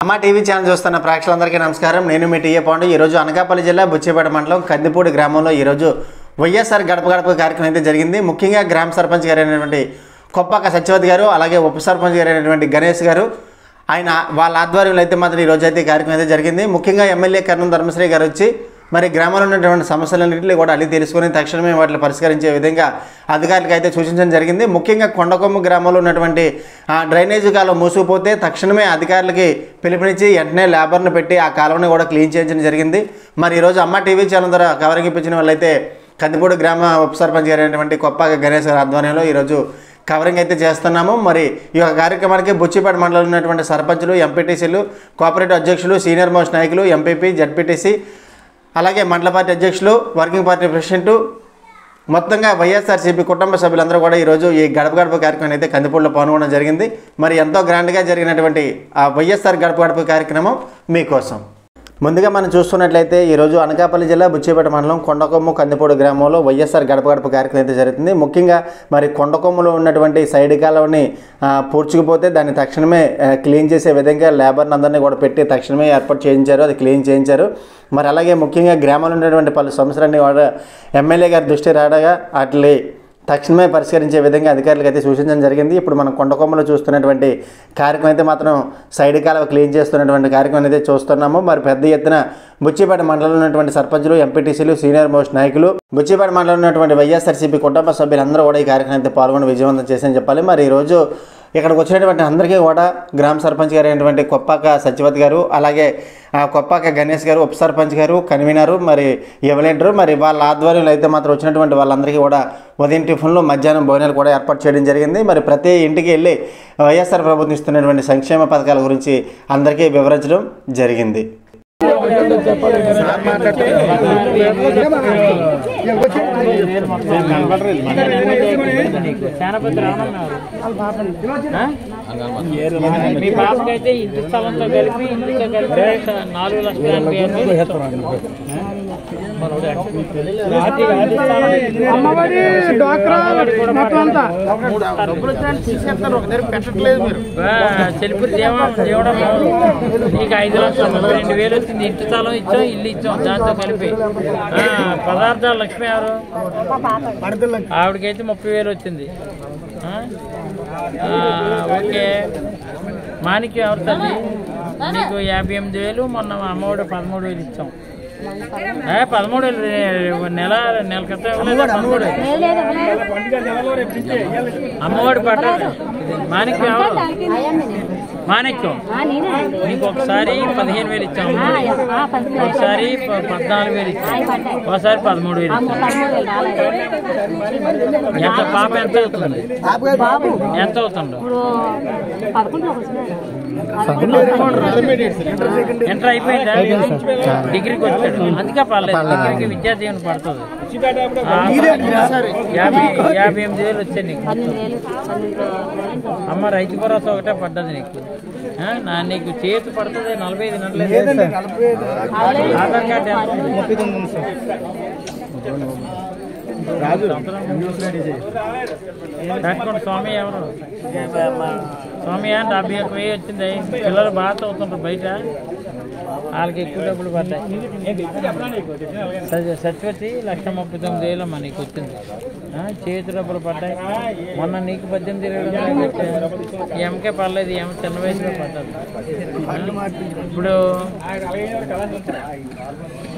అమ్మ TV channel చూస్తున్న ప్రేక్షకులందరికీ నమస్కారం. నేను మీ టీఏ పాండు. ఈరోజు అనకాపల్లి జిల్లా బుచ్చిపేట మండలం కందిపూడి గ్రామంలో ఈరోజు వైఎస్ఆర్ గడప గడప కార్యక్రమం అయితే జరిగింది. ముఖ్యంగా గ్రామ సర్పంచ్ గారు అయినటువంటి కొప్పాక సత్యవతి గారు, అలాగే ఉప సర్పంచ్ గారు అయినటువంటి గణేష్ గారు, ఆయన వాళ్ళ ఆధ్వర్యంలో అయితే మాత్రం ఈరోజు అయితే కార్యక్రమం అయితే జరిగింది. ముఖ్యంగా ఎమ్మెల్యే కర్నూలు ధర్మశ్రీ గారు వచ్చి మరి గ్రామంలో ఉన్నటువంటి సమస్యలన్నింటినీ కూడా అడిగి తెలుసుకొని తక్షణమే వాటిని పరిష్కరించే విధంగా అధికారులకు అయితే సూచించడం జరిగింది. ముఖ్యంగా కొండకొమ్ము గ్రామంలో ఉన్నటువంటి డ్రైనేజీ కాలువ మూసుకుపోతే తక్షణమే అధికారులకి పిలుపునిచ్చి వెంటనే లేబర్ను పెట్టి ఆ కాలువని కూడా క్లీన్ చేయించడం జరిగింది. మరి ఈరోజు అమ్మ టీవీ ఛానల్ ద్వారా కవరింగ్ ఇప్పించిన వాళ్ళైతే కందిపూడి గ్రామ ఉప సర్పంచ్ గారు అయినటువంటి కొప్పాక గణేష్ గారి ఆధ్వర్యంలో ఈరోజు కవరింగ్ అయితే చేస్తున్నాము. మరి ఈ యొక్క కార్యక్రమానికి బుచ్చిపేట మండలంలో ఉన్నటువంటి సర్పంచులు, ఎంపీటీసీలు, కోఆపరేటివ్ అధ్యక్షులు, సీనియర్ మోస్ట్ నాయకులు, ఎంపీపీ, జడ్పీటీసీ, అలాగే మండల పార్టీ అధ్యక్షులు, వర్కింగ్ పార్టీ ప్రెసిడెంట్, మొత్తంగా వైఎస్ఆర్సీపీ కుటుంబ సభ్యులందరూ కూడా ఈరోజు ఈ గడప గడప కార్యక్రమం అయితే కందిపూడిలో పాల్గొనడం జరిగింది. మరి ఎంతో గ్రాండ్గా జరిగినటువంటి ఆ వైఎస్ఆర్ గడప గడప కార్యక్రమం మీకోసం. ముందుగా మనం చూస్తున్నట్లయితే ఈరోజు అనకాపల్లి జిల్లా బుచ్చిపేట మండలం కొండకొమ్ము కందిపూడి గ్రామంలో వైఎస్ఆర్ గడప గడప కార్యక్రమం అయితే జరుగుతుంది. ముఖ్యంగా మరి కొండకొమ్ములో ఉన్నటువంటి సైడ్ కాలువని పూడ్చుకుపోతే దాన్ని తక్షణమే క్లీన్ చేసే విధంగా లేబర్ని అందరినీ కూడా పెట్టి తక్షణమే ఏర్పాటు చేయించారు, అది క్లీన్ చేయించారు. మరి అలాగే ముఖ్యంగా గ్రామంలో ఉన్నటువంటి పలు సమస్యలన్నీ కూడా ఎమ్మెల్యే గారి దృష్టి రాడగా వాటిని తక్షణమే పరిష్కరించే విధంగా అధికారులకు అయితే సూచించడం జరిగింది. ఇప్పుడు మనం కొండకొమ్మలో చూస్తున్నటువంటి కార్యక్రమం అయితే మాత్రం సైడ్ కాలువ క్లీన్ చేస్తున్నటువంటి కార్యక్రమం అయితే చూస్తున్నాము. మరి పెద్ద ఎత్తున బుచ్చిపేట మండలంలో ఉన్నటువంటి సర్పంచులు, ఎంపీటీసీలు, సీనియర్ మోస్ట్ నాయకులు, బుచ్చిపేట మండలంలో ఉన్నటువంటి వైఎస్ఆర్సీపీ కుటుంబ సభ్యులందరూ కూడా ఈ కార్యక్రమం అయితే పాల్గొని విజయవంతం చేశారని చెప్పాలి. మరి ఈరోజు ఇక్కడికి వచ్చినటువంటి అందరికీ కూడా గ్రామ సర్పంచ్ గారు అయినటువంటి కొప్పాక సత్యవతి గారు, అలాగే కొప్పాక గణేష్ గారు, ఉప సర్పంచ్ గారు, కన్వీనరు, మరి ఎవలేంటారు, మరి వాళ్ళ ఆధ్వర్యంలో అయితే మాత్రం వచ్చినటువంటి వాళ్ళందరికీ కూడా ఉదయం టిఫిన్లు, మధ్యాహ్నం భోజనాలు కూడా ఏర్పాటు చేయడం జరిగింది. మరి ప్రతి ఇంటికి వెళ్ళి వైఎస్ఆర్ ప్రభుత్వం ఇస్తున్నటువంటి సంక్షేమ పథకాల గురించి అందరికీ వివరించడం జరిగింది. మీ పాపకైతే ఇంటి స్థలంతో కలిపి ఇంటితో కలిపి 4,80,000 సెల్ఫీ దేవుడం నీకు 5,32,000 వచ్చింది. ఇంటి స్థలం ఇచ్చాం, ఇల్లు ఇచ్చాం, దాంతో కలిపి పదార్థాలు లక్ష్మి ఎవరు ఆవిడకైతే 30,000 వచ్చింది. ఓకే, మానికి ఎవరు తల్లి నీకు 58,000, మొన్న అమ్మఒడి 13,000 ఇచ్చాం. 13,000 నెల క్రితం ఇవ్వలేదు. అమ్మఒడి పడ్డాడు. మాణిక్యం ఎవరు? మాణిక్యం నీకు ఒకసారి 15,000 ఇచ్చాం, ఒకసారి 14,000 ఇచ్చాం, ఒకసారి 13,000 ఇచ్చాం. ఎంత పాప ఎంత అవుతుంది? ఎంత అవుతుండో? ఇంటర్ అయిపోయిందా? డిగ్రీకి వచ్చాడు, అందుకే పర్లేదు. డిగ్రీకి విద్యా దీవెన పడుతుంది. 58,000 వచ్చాయి నీకు. అమ్మ రైతు భరోసా ఒకటే పడ్డది నీకు. నీకు చేతి పడుతుంది 45 నెలలు. ఆధార్ కార్డు కట్టుకోండి. స్వామి ఎవరు? స్వామి అంటే 71,000 వచ్చింది. పిల్లలు బాగా చదువుతుంటారు బయట, వాళ్ళకి ఎక్కువ డబ్బులు పడ్డాయి. సత్యవతి 1,39,000 అమ్మా నీకు వచ్చింది. చేతి డబ్బులు పడ్డాయి. మొన్న నీకు 18,000 ఎంకే పర్లేదు, ఏమో చిన్న వయసులో పడ్డది. ఇప్పుడు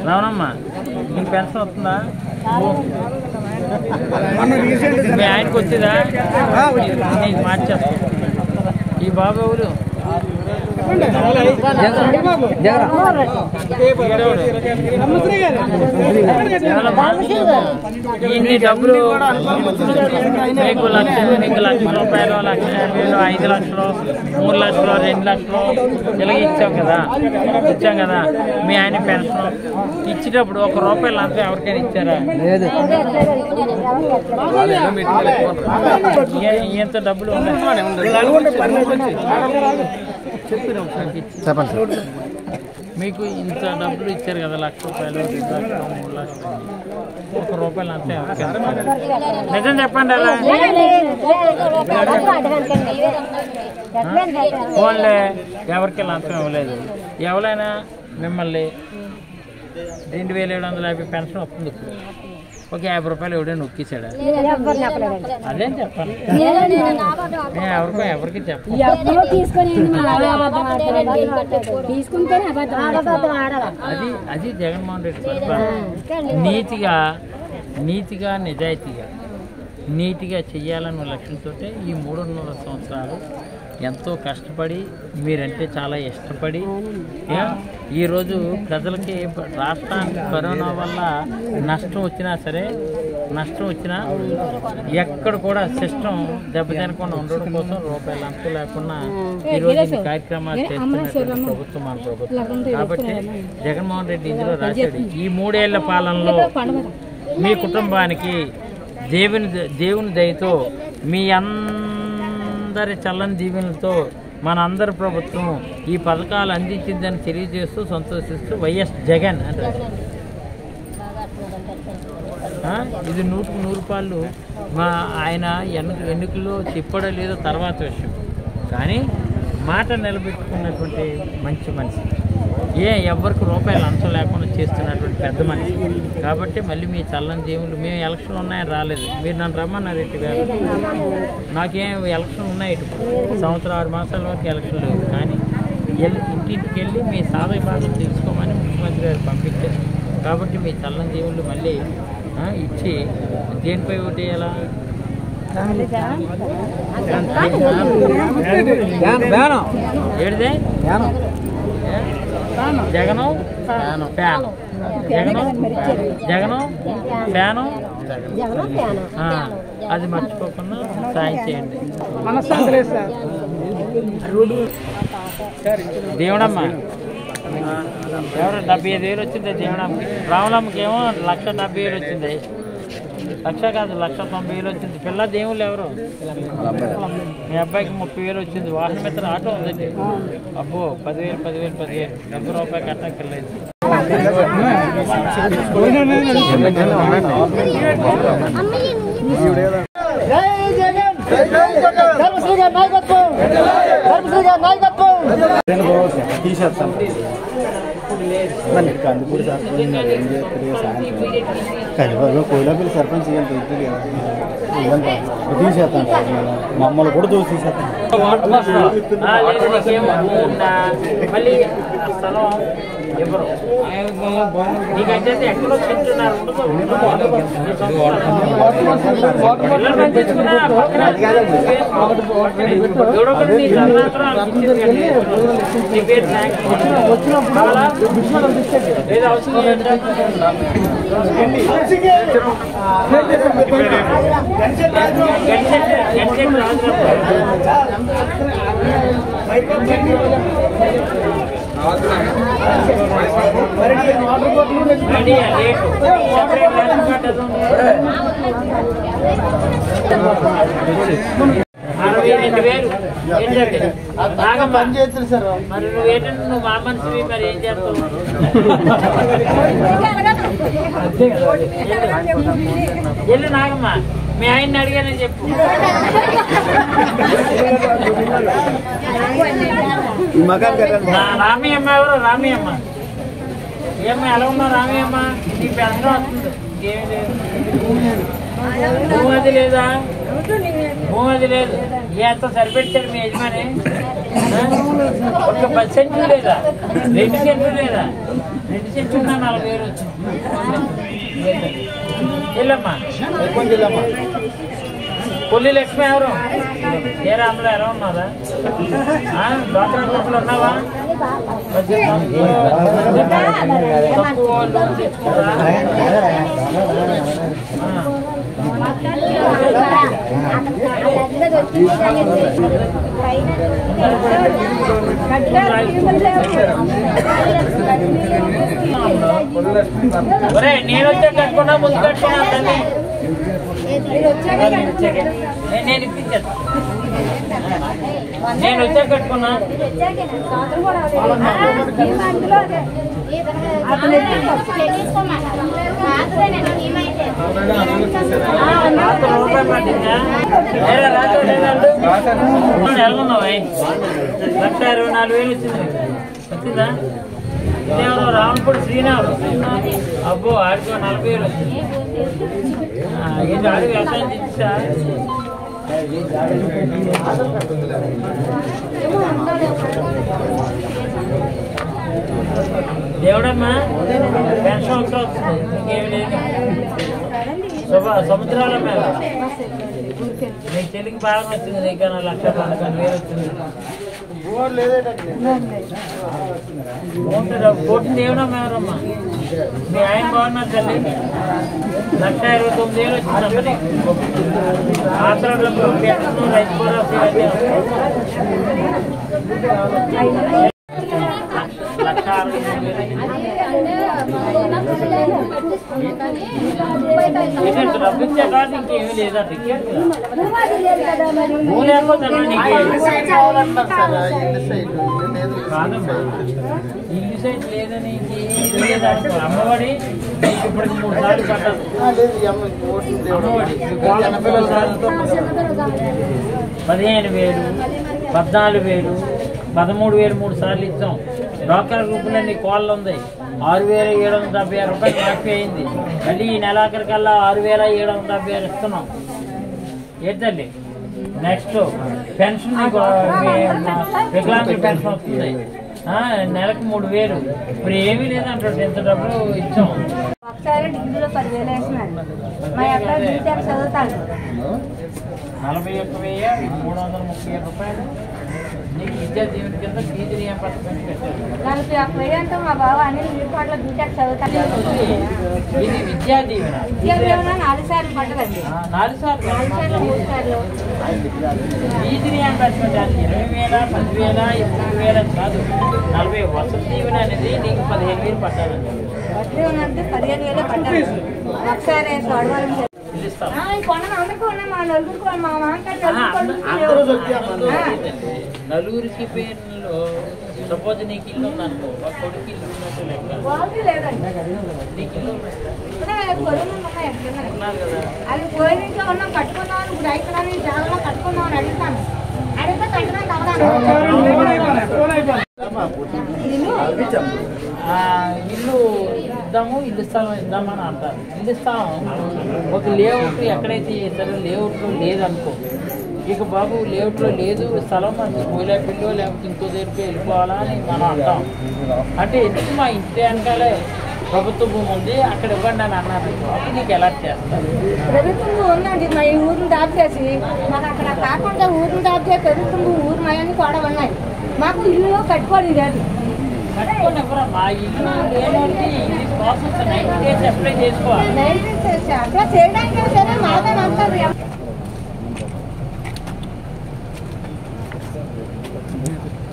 రావనమ్మా నీకు పెన్షన్ వస్తుందా? మీ ఆయనకు వచ్చిందా? నీకు మార్చేస్తా. ఈ బాబు ఎవరు? ఇన్ని డబ్బులు నీకు 1,00,000 రూపాయలు, 1,50,000, 5 లక్షలు, 3 లక్షలు, 2 లక్షలు ఇలాగ ఇచ్చాం కదా. మీ ఆయన పెన్షన్ ఇచ్చేటప్పుడు ₹1 అంతా ఎవరికైనా ఇచ్చారా? లేదు. ఎంత డబ్బులు ఉన్నాయి? మీకు ఇంత డబ్బులు ఇచ్చారు కదా, ₹1,00,000, 2 లక్షలు, 3 లక్షలు. రూపాయలు అంతే నిజం చెప్పండి అలా ఫోన్లే ఎవరికి లంచం ఇవ్వలేదు. ఎవరైనా మిమ్మల్ని 2750 పెన్షన్ వస్తుంది. ఒక 50 రూపాయలు ఎవడైనా నొక్కిసాడా? అదేం చెప్పాలి, ఎవరికి చెప్పాలి. అది జగన్మోహన్ రెడ్డి నీతిగా నిజాయితీగా చెయ్యాలన్న లక్ష్యంతో ఈ 3.5 సంవత్సరాలు ఎంతో కష్టపడి మీరంటే చాలా ఇష్టపడి ఈరోజు ప్రజలకి రాష్ట్రానికి కరోనా వల్ల నష్టం వచ్చినా ఎక్కడ కూడా సిస్టమ్ దెబ్బతినకుండా ఉండడం కోసం రూపాయలు అంతు లేకుండా ఈరోజు ఈ కార్యక్రమాలు చేస్తున్నటువంటి ప్రభుత్వం మన ప్రభుత్వం. కాబట్టి జగన్మోహన్ రెడ్డి ఇందులో రాశాడు, ఈ 3 ఏళ్ల పాలనలో మీ కుటుంబానికి దేవుని దయతో మీ అందరి చల్లని దీవెనలతో మన అందరి ప్రభుత్వం ఈ పథకాలు అందించిందని తెలియజేస్తూ సంతోషిస్తూ వైఎస్ జగన్ అంటారు. ఇది 100కు 100 రూపాయలు ఆయన ఎన్నికల్లో చెప్పడం లేదో తర్వాత విషయం, కానీ మాట నిలబెట్టుకున్నటువంటి మంచి మనిషి, ఎవరికి రూపాయలు అంచం లేకుండా చేస్తున్నటువంటి పెద్ద మనిషి. కాబట్టి మళ్ళీ మీ చల్లని దేవుళ్ళు, మేము ఎలక్షన్లు ఉన్నాయని రాలేదు, మీరు నన్ను రమ్మన్నారు రెడ్డి గారు, నాకేం ఎలక్షన్లు ఉన్నాయి, 1 సంవత్సరం 6 మాసాల వరకు ఎలక్షన్ లేవు, కానీ ఇంటింటికి వెళ్ళి మీ సాధక బాధలు తెలుసుకోమని ముఖ్యమంత్రి గారు పంపించారు. కాబట్టి మీ చల్లని దేవుళ్ళు మళ్ళీ ఇచ్చి దేనిపై ఓటు వేయాలా? ఏడిదే జగను ఫ్యాను, అది మర్చిపోకుండా సాయం చేయండి. దేవుడమ్మ ఎవరు 75,000 వచ్చింది దేవుడమ్మకి, రాములమ్మకి ఏమో 1,70,000 వచ్చింది, 1,00,000 కాదు 1,90,000 వచ్చింది. పిల్ల దేవుళ్ళు ఎవరు? మీ అబ్బాయికి 30,000 వచ్చింది. వాహన మిత్ర ఆటో ఉందండి, అబ్బో 10,000 70 రూపాయలు కట్టక్కర్లేదు. కోయిలాపల్లి సర్పంచ్ తీసేస్తాను, మమ్మల్ని కూడా చూసి తీసేస్తాను. మళ్ళీ స్థలం ఎవరు నీకైతే ఎక్కడో తింటున్నారు మరి నువ్వేంటంటే నువ్వు మా మనిషివి, మరి ఏం చేస్తావు? వెళ్ళి నాగమ్మ మీ ఆయన్ని అడిగానని చెప్పు. రామయ్యమ్మ ఎవరు? రామయ్యమ్మ ఏమ్మా ఎలా ఉన్నావు? రామయ్యమ్మ నీ పెద్ద వస్తుంది, ఏమి లేదు. భూమది లేదా? భూమది లేదు. ఎంత సరిపెట్టాడు మీ యజమాని? 10 సెంట్లు లేదా? 2 సెంట్లు లేదా? 2 సెంట్లు ఉన్నా 40,000 వచ్చింది. వెళ్ళమ్మా కొల్లి లక్ష్మి ఎవరు? ఏ రాములు ఎలా ఉన్నారా? డాక్టర్ గ్రూపులు ఉన్నావా? తక్కువ లోన్ తెచ్చుకోరా? నేను వచ్చే కట్టుకున్నా, ముందు కట్టుకున్నా తల్లి, నేను ఇప్పించాను. నేను వచ్చే కట్టుకున్నా. ₹1,24,000 వచ్చిందా? ఇదేమో రావణపూడి శ్రీనాథ్ అబ్బో ఆడికి 40,000 వచ్చింది. ఏంటి ఆడి వ్యవసాయం చేస్తా దేవుడమ్మా పెన్షన్ ఒకటి వస్తుంది, ఇంకేమి లేదు. సముద్రాల మీద నీకు చెల్లికి బాగా వచ్చింది, నీకు 1,12,000 వచ్చింది. కోటి దేవుడమ్మా ఎవరమ్మా? మీ ఆయన బాగున్నారు తల్లి, 1,29,000 వచ్చిందమ్మా. ఆశ్రమంలో పెన్షన్ రైతు భరోసా డబ్బిచ్చే కాదు ఇంకేమీ లేదా? ఇల్లు సైడ్ లేదని అమ్మఒడి ఇప్పటికి 3 సార్లు పడ్డారు. అమ్మఒడి 15,000, 14,000, 13,000 3 సార్లు ఇచ్చాం. డ్వాక్రా గ్రూపులన్నీ కోళ్ళు ఉంది. 6,776 మాఫీ అయింది. మళ్ళీ ఈ నెలాఖరికల్లా 6,776 ఇస్తున్నాం. ఏంటండి నెక్స్ట్ పెన్షన్ వికలాంగుల పెన్షన్ వస్తుంది, నెలకు 3,000. ఇప్పుడు ఏమీ లేదంటాడు, ఎంత డబ్బులు ఇచ్చాం. ఒకసారి డిగ్రీలో 10,000 వేసినాడు. మా అబ్బాయి బీటెక్ చదువుతాడు. 41,337 నీకు విద్యా దీవెన కింద ఫీజు రియంబర్స్మెంట్ పెట్టారు. 41,000 అంటే మా బావ అనిల్ వీడిపాట్ల బీటెక్ చదువుతాడు. ఇది విద్యా దీవెన. విద్యా దీవెన 4 సార్లు పడ్డదండి. 4 సార్లు 3 సార్లు ఫీజు రియంబర్స్మెంట్. అది 20,000, 10,000, 20,000 కాదు. 40 వసతి దీవెన అనేది నీకు 15,000 పట్టాలండి. వసతి దీవెన అంటే 15,000 పడ్డాడు. ఒకసారి చూడవాలని నలుగురికి పేర్లలో సపోజ్ నీకు ఇల్లు ఉందనుకో, ఒక కొడుకు ఇల్లు ఉన్నట్టు లెక్క. నీకు ఇల్లు ఉన్నారు కదా, అది పోయినట్లో ఉన్నాం కట్టుకున్నాను. ఇప్పుడు అయిపోయినా జాగ్రత్త కట్టుకున్నామని అడుగుతాను. అడిగితే కట్టడానికి ఇల్లు ఇద్దాము, ఇల్లు స్థలం ఇద్దామని అంటారు. ఇల్లు స్థలం ఒక లేఅవుట్ ఎక్కడైతే చేస్తారో లేఅవుట్లో లేదనుకో, ఇక బాబు లేఅవుట్లో లేదు స్థలం, మనకి మూలాపిల్లో లేకపోతే ఇంకో దగ్గరికి వెళ్ళిపోవాలా అని మనం అంటాం. అంటే ఎందుకు మా ఇంటి వెనకాలే ప్రభుత్వ భూమి ఉంది, అక్కడ ఇవ్వండి అని అన్నారు. అప్పుడు నీకు ఎలా చేస్తారు? ప్రభుత్వం ఉందండి. మా ఈ ఊరిని దాచేసి మాకు అక్కడ కాకుండా ఊరిని దాచే ప్రభుత్వం ఊరు మయాన్ని కూడా ఉన్నాయి. మాకు ఇల్లు కట్టుకోవడం లేదు. కట్టుకొని ఎవరా మా ఇల్లు లేనోళ్ళకి ఇది ప్రాసెస్ 90 days అప్లై చేసుకోవాలి. అట్లా చేయడానికి సరే మాదని అంటారు.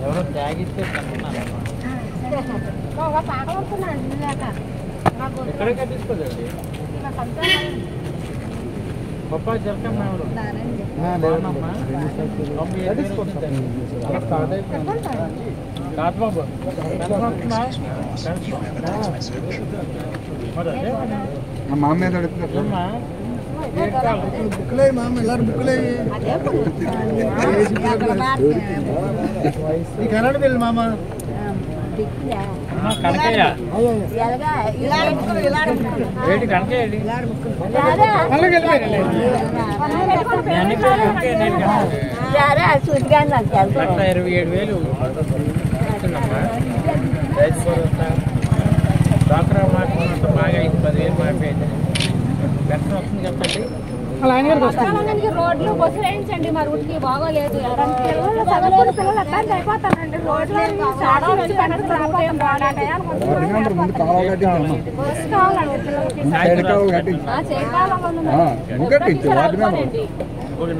ఎవరో త్యాగిస్తే కట్టుకున్నారు. ఎక్కడ కట్టించుకోదండి పప్పా జరకమ్మ ఎవరు కాదు బాబు మామ అడుగుతున్నా బుక్లే మామ ಎಲ್ಲರೂ బుక్లే ఈ కన్నడ బిల్ మామ కనకయ్య ఏంటి కనకయ్య 27,000 ఇస్తుందమ్మా. రైతు భరోసా డ్వాక్రా మాట్లాడినంత బాగా 10,000 మాఫీ అయితే పెన్షన్ వస్తుంది కదండి. రోడ్లు బస్సు వేయించండి, మా రూట్కి బాగోలేదు. అయిపోతానండి రోడ్లు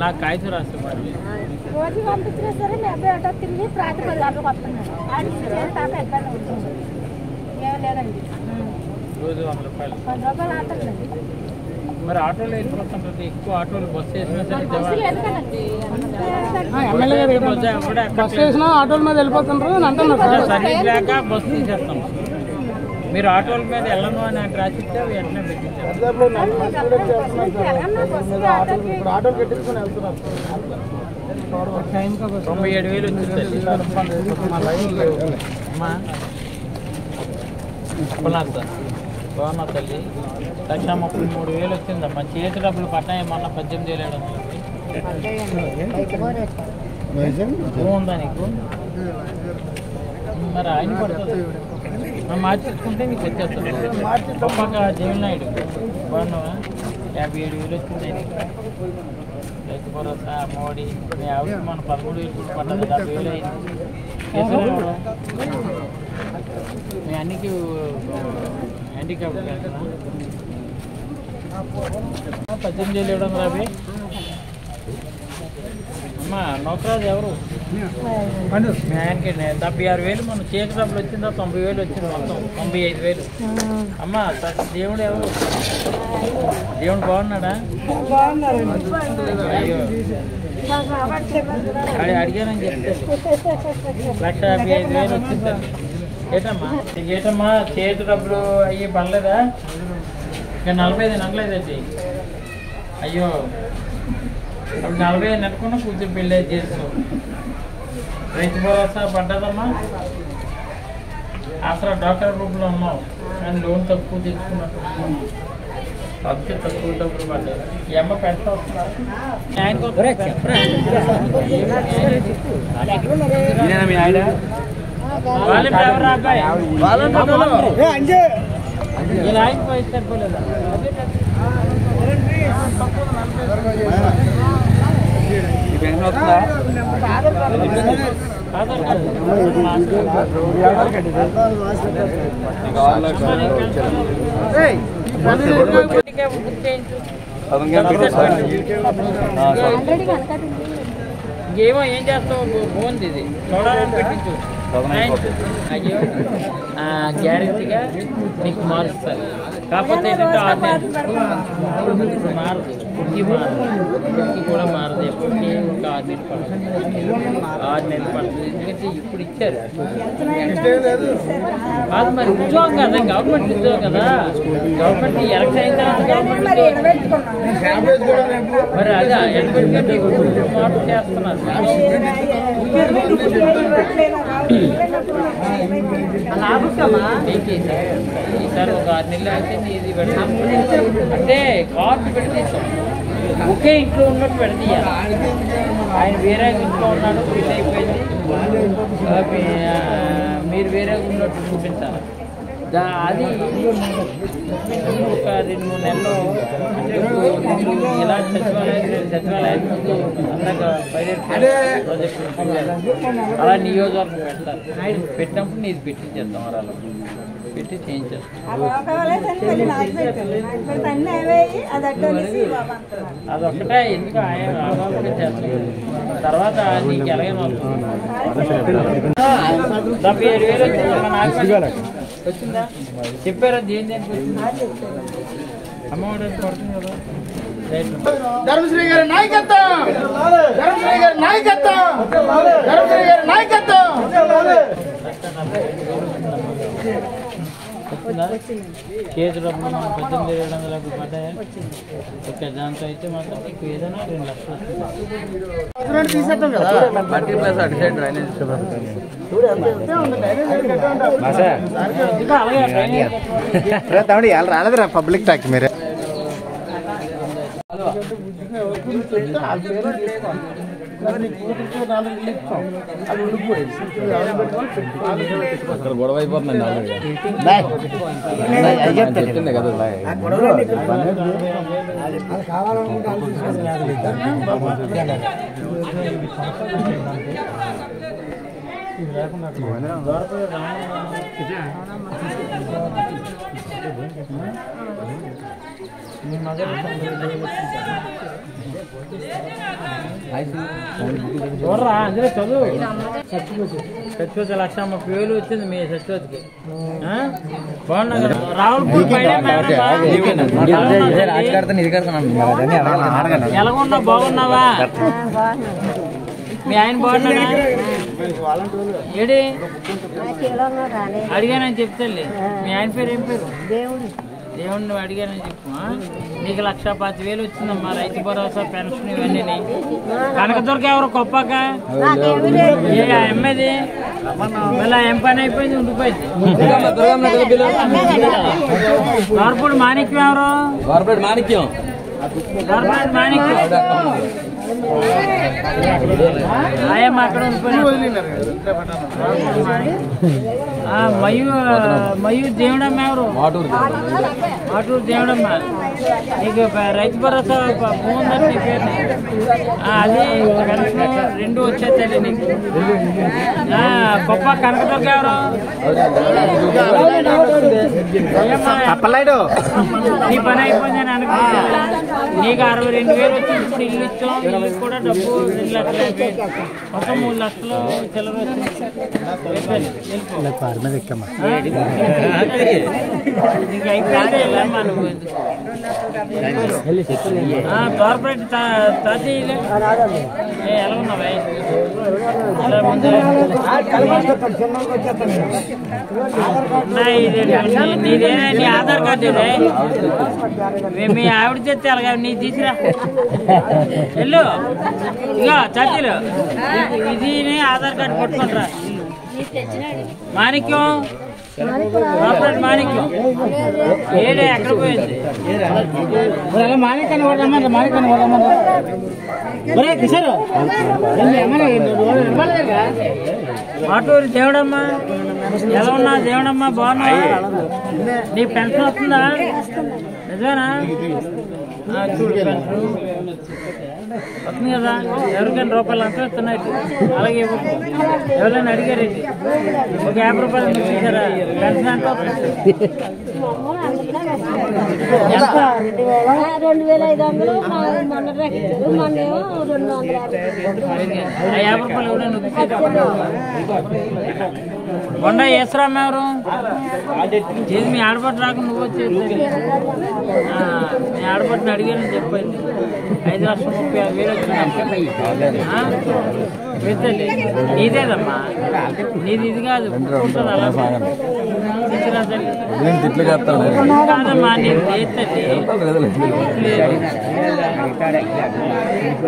నాకు కాగితం రాస్తే మరి రోజు పంపించినా సరే మీ అబ్బాయి ఆటో తిరిగి రాత్రి 10 గంటలకు వస్తున్నాడు. ఇబ్బంది ఉంటుంది. ఏం లేదండి, రోజు 100 రూపాయలు 10 రూపాయలు ఆటోలండి. మరి ఆటోలో వెళ్ళిపోతుంటుంది. ఎక్కువ ఆటోలు బస్సు వేసినా సరే బస్ వేసినా ఆటోల మీద వెళ్ళిపోతుంటారు అని అంటున్నారు. సర్వీస్ లేక బస్సు తీసేస్తాం. మీరు ఆటోల మీద వెళ్ళను అని ఆయన రాసిస్తే వెంటనే పెట్టించారు. 97,000 వచ్చింది. అమ్మా బాగున్నా తల్లి. 1,33,000 వచ్చిందమ్మా. చేతి డబ్బులు పట్టాయి మొన్న 18,000 ఉందా నీకు? మరి ఆయన పడుతుంది. మార్చేసుకుంటే నీకు వచ్చేస్తుంది. గొప్పక జగన్నాయుడు బాగున్నావా? 57,000 వచ్చింది నీకు. రైతు భరోసా, మోడీ మీ ఆవిడ మన 13,000 పడ్డది. 70,000 అయింది. కేసులు మీ అన్నికి హ్యాండిక్యాప్ వెళ్తున్నా 18,750. అమ్మా నౌకరాజు ఎవరు? మీ ఆయనకి 76,000. మన చేతి డబ్బులు వచ్చిందా? 90,000 వచ్చింది. మొత్తం 95,000. అమ్మా దేవుడు ఎవరు? దేవుడు బాగున్నాడా? అయ్యో అడిగానని చెప్తే 1,55,000 వచ్చింది. ఏటమ్మా చేతి డబ్బులు అయ్యి పడలేదా? ఇక 45 నెలలేదండి. అయ్యో అప్పుడు 45 నెలకున్నా కూతురు పెళ్ళి చేస్తావు. రైతు భరోసా పడ్డదమ్మా. అసలు డాక్టర్ గ్రూప్లో ఉన్నావు కానీ లోన్ తక్కువ తీసుకున్నట్టు. సబ్సిడీ తక్కువ డబ్బులు పడ్డాయి. ఈ అమ్మ పెడతా వస్తున్నారు. మీ ఆయన అబ్బాయి ఇలా ఆయన సరిపోలేదా? ఇంకేమో ఏం చేస్తావు? బాగుంది ఇది చూడాలని పెట్టించు. అయ్యో గ్యారెంటీగా నీకు మారుస్తారు. కాకపోతే ఏంటంటే మారదు. కుర్కీ మారదు. కుర్కీ కూడా మారదు. ఎప్పటికీ ఇంకా 6 నెలలు పడుతుంది. 6 నెలలు పడుతుంది. ఎందుకంటే ఇప్పుడు ఇచ్చారు కాదు. మరి ఉద్యోగం కదా, గవర్నమెంట్ ఉద్యోగం కదా. గవర్నమెంట్ ఎలక్షన్ అయిన తర్వాత మరి అదే ఎందుకంటే మార్పు చేస్తున్నారు. ఈసారి ఒక 6 నెలలు అయితే ఇది పెడతాం. అంటే కార్డు పెడితేస్తాం. ఒకే ఇంట్లో ఉన్నట్టు పెడతీయాలి. ఆయన వేరే ఇంట్లో ఉన్నాడు, పెళ్లి అయిపోయింది. మీరు వేరే ఉన్నట్టు చూపించాలి. అది ఒక 2-3 నెలలు అంటే ఇలా సచివాలయం ముందు అందాక ప్రాజెక్ట్ అలా నియోజకవర్గం పెడతారు. పెట్టినప్పుడు నీది పెట్టించేద్దాం. వరాలు పెట్టి చేయించేస్తాం. అదొక్కటే ఎందుకు ఆయన చేస్తాం. తర్వాత నీకు ఎలాగైనా వస్తుంది. 77,000 వచ్చిందా? చెప్పారా? దేని అమ్మఒడి పడుతుంది కదా. ధర్మశ్రీ గారి నాయకత్వం, ధర్మశ్రీ గారి నాయకత్వం, ధర్మశ్రీ గారి నాయకత్వం. కేసు డబ్బులు 18,750 పడ్డాయా? ఓకే, దాంతో అయితే మాత్రం నీకు ఏదైనా 2 లక్షలు వస్తుంది. తమ్ముడు ఎలా రాలేదురా పబ్లిక్ టాక్ మీరే. గొడవ అయిపోతుందండి. చెప్తుంది కదా చూడరా అందులో చదువు. సచివతి 1,30,000 వచ్చింది మీ సచివతికి. బాగున్నా కదా? రావులపూడి ఎలాగున్నా? బాగున్నావా? మీ ఆయన బాగున్నాడా? ఏడి అడిగానని చెప్తాలే. మీ ఆయన పేరు ఏం పేరు? దేవుడిని నువ్వు అడిగానని చెప్పు. నీకు 1,10,000 వచ్చిందమ్మా, రైతు భరోసా, పెన్షన్ ఇవన్నీ. కనకదుర్గ ఎవరు కొప్పాక అమ్మేది మళ్ళీ ఏం పని అయిపోయింది, ఉండిపోయింది. గవర్నమెంట్ మాణిక్యం ఎవరు? గవర్నమెంట్ మాణిక్యం ఆయమ్మ అక్కడ ఉండిపోయింది. మయూర్ దేవుడమ్మ ఎవరు? మాటూరు దేవుడమ్మ. నీకు రైతు భరోసా బాగుందని నీ పేరు. అది పెన్షన్ 2 వచ్చేది నీకు. గొప్ప కనకదుర్గ ఎవరు? నీ పని అయిపోయిందని అనుకుంటా. నీకు 62,000 వచ్చింది. ఇప్పుడు ఇల్లు ఇచ్చాం, ఇల్లు కూడా డబ్బు 2,50,000, మొత్తం 3 లక్షలు చిల్లర వచ్చింది. నీకు అయిపోయింది వెళ్ళమ్మా నువ్వు. కార్పొరేట్ తాతీయులే ఎలా ఉన్నావా? నీదేనా నీ ఆధార్ కార్డు? మీ ఆవిడ చెప్తే అలాగా నీ తీసురా వెళ్ళు. ఇగో చర్చలు ఇది ఆధార్ కార్డు పట్టుకుంటారా? మాణిక్యం కార్పొరేట్ మాణిక్యం ఏడే ఎక్కడ పోయింది? మాణిక్యాన్ని కొడదామని మాణిక్యాన్ని కొడదామని కిషోర్ మాటూరు దేవుడమ్మా ఎలా ఉన్నా? దేవుడమ్మా బాగున్నా? నీకు పెన్షన్ వస్తుందా? నిజమేనా? చూడు పెన్షన్ వస్తుంది కదా. ఎవరికైనా రూపాయలు అంతా వస్తున్నాయి. అలాగే ఎవరైనా అడిగారేంటి? ఒక 50 రూపాయలు చూసారా? పెన్షన్ ఎంత వస్తుంది? 2,500 మొన్న రక్షించారు. మొన్నేమో 250 రూపాయలు కూడా నువ్వు కొండ ఏసరామ్మ ఎవరు? చేసి మీ ఆడపట్టు రాక నువ్వు వచ్చేది. మీ ఆడపట్టుని అడిగానని చెప్పింది. 5,36,000 వచ్చింది. నీదేదమ్మా, నీది ఇది కాదు. అలా కాదమ్మా, నీది చేస్తుంది.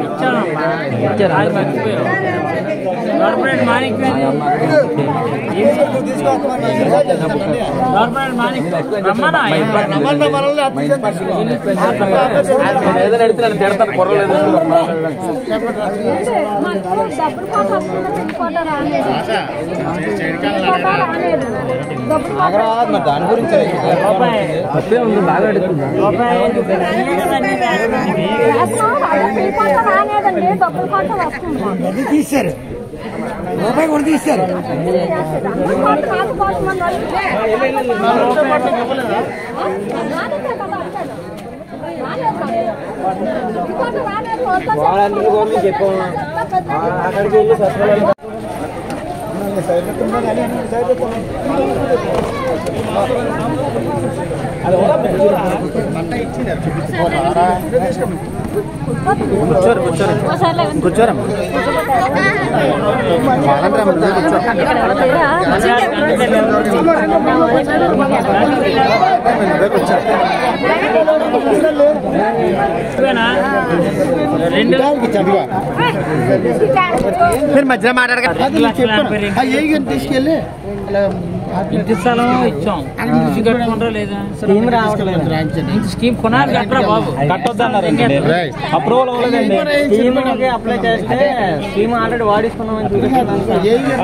ఇచ్చానమ్మా, అది మర్చిపోయావు. కార్పొరేట్ మాణిక్యం కార్పొరేట్ మాణిక్యం రమ్మనా? దాని గురించి బాగా అడుగుతుంది. తీశారు రూపాయి కూడా తీశారు. వాళ్ళందరూ చెప్పాము అక్కడికి వెళ్ళి సత్రాలు కూర్చోరమ్మా. మీరు మధ్యలో మాట్లాడగా తీసుకెళ్ళి ఇంటి స్థలం ఇచ్చాం. ఇంటి కట్టుకుంటారా లేదా? స్కీమ్ రావట్లేదు. స్కీమ్ కొనాలి కట్టరా బాబు. కట్టొద్దన్నారు. అప్రూవల్ అవ్వలేదండి. స్కీమ్ అప్లై చేస్తే స్కీమ్ ఆల్రెడీ వాడిస్తున్నామని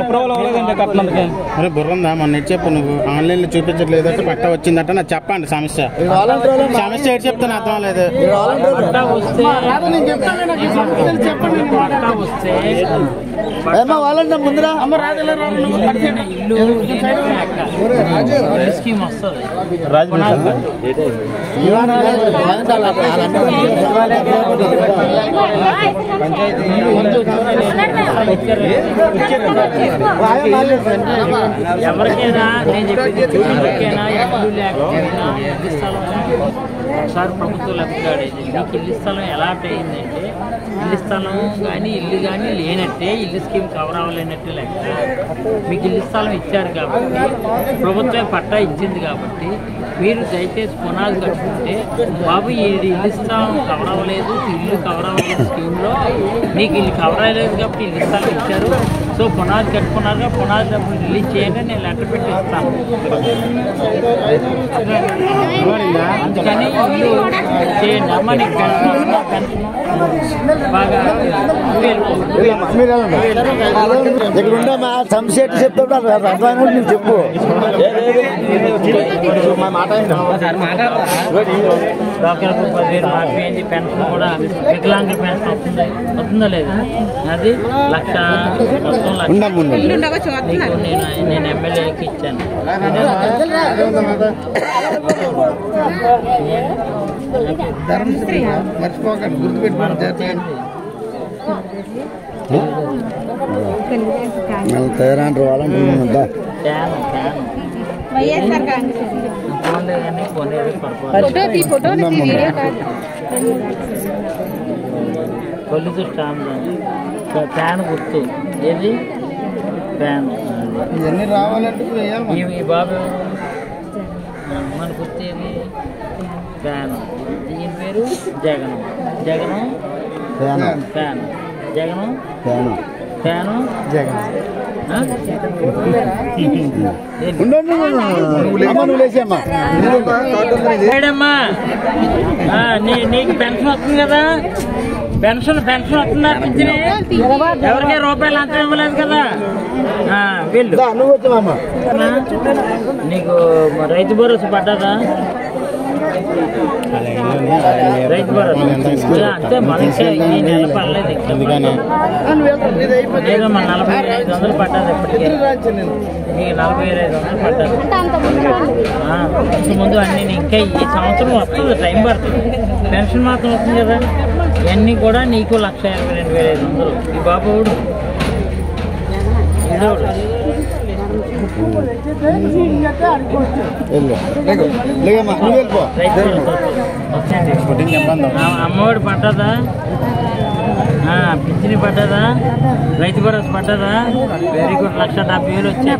అప్రూవల్ అవ్వలేదండి. కట్టలేదు. మరి బుర్రందా మొన్న చెప్పు, నువ్వు ఆన్లైన్ లో చూపించట్లేదు అంటే పట్ట వచ్చిందట నాకు చెప్పండి. సమస్య ఏంటి చెప్తాను అర్థం లేదు. పట్టా వస్తే ముందర ఇల్లు స్కీమ్ వస్తుంది. ఎవరికైనా నేను చెప్పింది, ఎవరికైనా ఇల్లు లేకపోయినా స్థలం ఒకసారి ప్రభుత్వం లబ్ధిదాడేది. మీకు ఇల్లు స్థలం ఎలా అయిందంటే ఇల్లు స్థలం కానీ ఇల్లు కానీ లేనట్టే, ఇల్లు స్కీమ్ కవర్ అవ్వలేనట్టే లెక్క. మీకు ఇల్లు స్థలం ఇచ్చారు కాబట్టి, ప్రభుత్వం పట్టా ఇచ్చింది కాబట్టి మీరు దయచేసి పునాది కట్టుకుంటే, బాబు ఈ ఇల్లు స్థలం కవర్ అవ్వలేదు, ఇల్లు కవర్ అవ్వలేదు స్కీమ్లో, నీకు ఇల్లు కవర్ అవ్వలేదు కాబట్టి ఇల్లు స్థలం ఇచ్చారు, సో పునాది కట్టుకున్నారుగా, పునాది డబ్బులు రిలీజ్ చేయండి, నేను లెటర్ పెట్టి ఇస్తాను. అందుకని ఇల్లు చేయండి అమ్మ. నీకు పెన్షన్ బాగా ఇక్కడ సంశెట్టి చెప్తాడు నువ్వు చెప్పు. డాక్టర్లకు 10,000 మారిపోయింది. పెన్షన్ కూడా వికలాంగుల పెన్షన్ వస్తుందా లేదా, అది 1,00,000 మొత్తం 1,00,000 నీకు నేను ఎమ్మెల్యేకి ఇచ్చాను. మర్చిపోకండి, గుర్తుపెట్టుకోండి. కొల్లితో స్టాంప్ ఫ్యాన్ గుర్తు ఏది ఫ్యాన్ ఇవన్నీ రావాలంటే ఈ బాబు మన గుర్తు ఏది ఫ్యాన్. దీని పేరు జగనం. జగనం ఫ్యాన్. జగనం ఫ్యాను జగన్. నీకు పెన్షన్ వస్తుంది కదా, పెన్షన్ వస్తుందా? పింఛని ఎవరికే రూపాయలు అంత ఇవ్వలేదు కదా. వీళ్ళు నీకు రైతు భరోసా పడ్డదా? రైతు భరోసా అంతే మనకి ఈ నెల పడలేదు. ఏదో మన 45,500 పడ్డది. ఇప్పటికే నీకు 45,500 పడ్డది. ముందు అన్ని ఇంకా ఈ సంవత్సరం వస్తుంది, టైం పడుతుంది. పెన్షన్ మాత్రం వస్తుంది కదా. ఇవన్నీ కూడా నీకు 1,82,500. ఈ బాబుడు అమ్మఒడి పడ్డదా? పింఛని పడ్డదా? రైతు భరోసా పడ్డదా? Very good. 1,70,000 వచ్చాయి.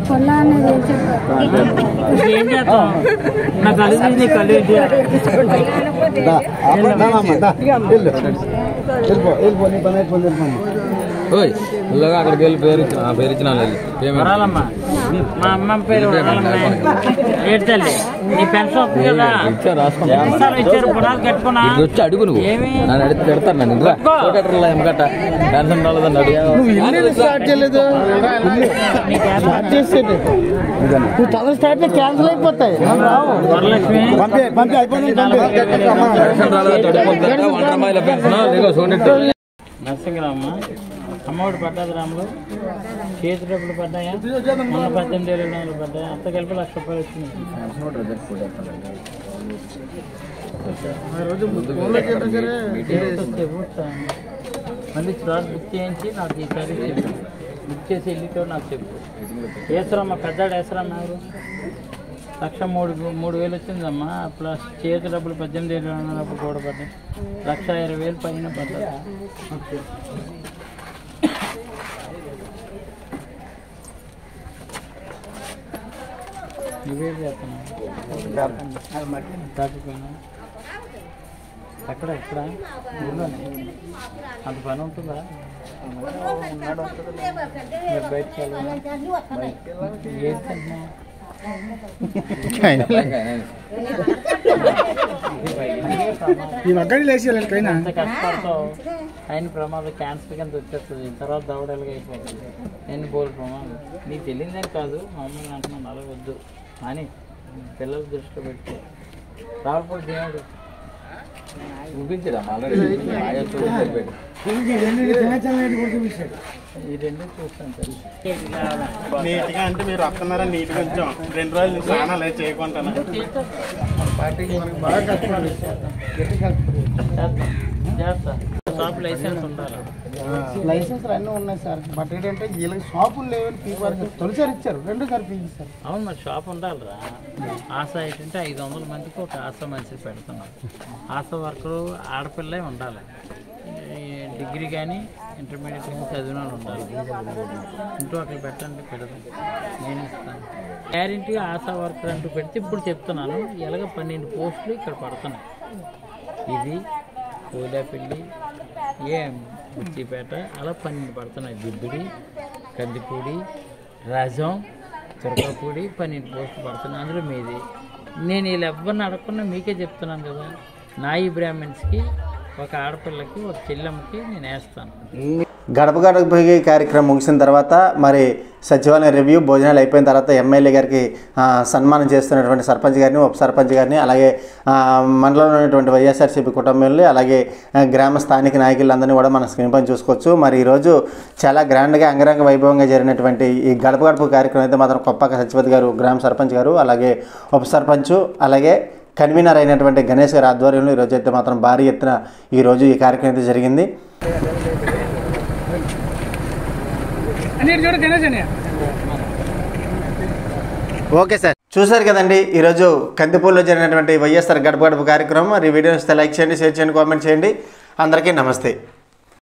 ఏం చేస్తాం? నా కళ్ళు నీ కళ్ళు అక్కడికి వెళ్ళి పేరు ఇచ్చిన వరాలమ్మ. మా అమ్మ పేరు వరాలమ్మ. ఏడ్చాలి. నీ పెన్షన్ వస్తుంది కదా, ఇచ్చారు. పునాది కట్టుకున్నా వచ్చి అడుగు. నువ్వు నన్ను అడిగితే పెడతాను. నన్ను ఎమ్మగట్ట పెన్షన్ రాలేదని అడుగు. క్యాన్సిల్ అయిపోతాయి. వరలక్ష్మి నరసింహరామ్మ. అమ్మఒడి పడ్డది రాములు. చేతి డబ్బులు పడ్డాయా? మొన్న 18,700 పడ్డాయా? అంత కలిపి 1,00,000 రూపాయలు వచ్చింది. మళ్ళీ తర్వాత బుక్ చేయించి నాకు ఈసారి బుక్ చేసి వెళ్ళితో నాకు చెప్పు. వేసరమ్మా, పెద్దాడు వేసరమ్మా. 1,03,000 వచ్చిందమ్మా. ప్లస్ చేతి డబ్బులు 18,700 కూడా పడ్డాయి. 1,20,000 పైన పడ్డాయి. నువ్వే చేస్తున్నా దాటిపోయినా ఎక్కడ అంత పని ఉంటుందా? మీరు బయటకు ఏంటంటున్నా? కష్టపడతావు. ఆయన ప్రమాదం క్యాన్సర్ కింద వచ్చేస్తుంది. తర్వాత దవడలుగా అయిపోతుంది. ఎన్ని బోల్ ప్రమాదం నీకు తెలియదని కాదు, మామూలుగా అంటున్నాను. అలా వద్దు అని పిల్లల దృష్టిలో పెట్టుకో. రాకపోతే దేవుడు చూపించడా ఈ రెండు చూస్తాను. నీట్గా అంటే మీరు వస్తున్నారా? నీట్గా కొంచెం 2 రోజులు స్నానాలు చేయకుంటాను. పార్టీకి మనకి బాగా కష్టపడి చేస్తా. షాప్ లైసెన్స్ ఉండాలి. లైసెన్స్ అన్నీ ఉన్నాయి సార్. బట్ ఏంటంటే వీళ్ళకి షాపులు లేవని పీపారు తొలిసారి ఇచ్చారు, రెండోసారి పీకిస్తారు. అవును, మరి షాప్ ఉండాలిరా. ఆశ ఏంటంటే 500 మందికి ఒక ఆశ మనిషి పెడుతున్నాం. ఆశ వర్కరు ఆడపిల్లే ఉండాలి. డిగ్రీ కానీ ఇంటర్మీడియట్ కానీ చదివిన వాళ్ళు ఉండాలి. ఇంటూ అక్కడ పెట్టండి, పెడదాం, నేను ఇస్తాను. గ్యారెంటీగా ఆశా వర్కర్ అంటూ పెడితే ఇప్పుడు చెప్తున్నాను, ఎలాగ 12 పోస్టులు ఇక్కడ పడుతున్నాయి. ఇది కోలాపల్లి, బుచ్చిపేట అలా 12 పడుతున్నాయి. దిబ్బిడి, కందిపూడి, రాజం, తురకపూడి 12 పోస్టులు పడుతున్నాయి. అందులో మీది. నేను వీళ్ళు ఎవరిని అడగకుండా మీకే చెప్తున్నాను కదా, నాయి బ్రాహ్మణ్స్కి, ఒక ఆడపిల్లకి, ఒక చెల్లెమ్మకి నేను వేస్తాను. గడప గడపకి కార్యక్రమం ముగిసిన తర్వాత మరి సచివాలయం రివ్యూ భోజనాలు అయిపోయిన తర్వాత ఎమ్మెల్యే గారికి సన్మానం చేస్తున్నటువంటి సర్పంచ్ గారిని, ఉప సర్పంచ్ గారిని, అలాగే మండలంలో ఉన్నటువంటి వైఎస్ఆర్సీపీ కుటుంబాలని, అలాగే గ్రామ స్థానిక నాయకులందరినీ కూడా మన స్క్రీన్ పైన చూసుకోవచ్చు. మరి ఈరోజు చాలా గ్రాండ్గా అంగరంగ వైభవంగా జరిగినటువంటి ఈ గడప గడప కార్యక్రమం అయితే మాత్రం కొప్పాక సత్యవతి గారు, గ్రామ సర్పంచ్ గారు, అలాగే ఉప సర్పంచ్, అలాగే కన్వీనర్ అయినటువంటి గణేష్ గారి ఆధ్వర్యంలో ఈరోజు అయితే మాత్రం భారీ ఎత్తున ఈరోజు ఈ కార్యక్రమం అయితే జరిగింది. ఓకే సార్, చూసారు కదండి ఈరోజు కందిపూర్లో జరిగినటువంటి వైఎస్ఆర్ గడప గడప కార్యక్రమం. మరి వీడియో వస్తే లైక్ చేయండి, షేర్ చేయండి, కామెంట్ చేయండి. అందరికీ నమస్తే.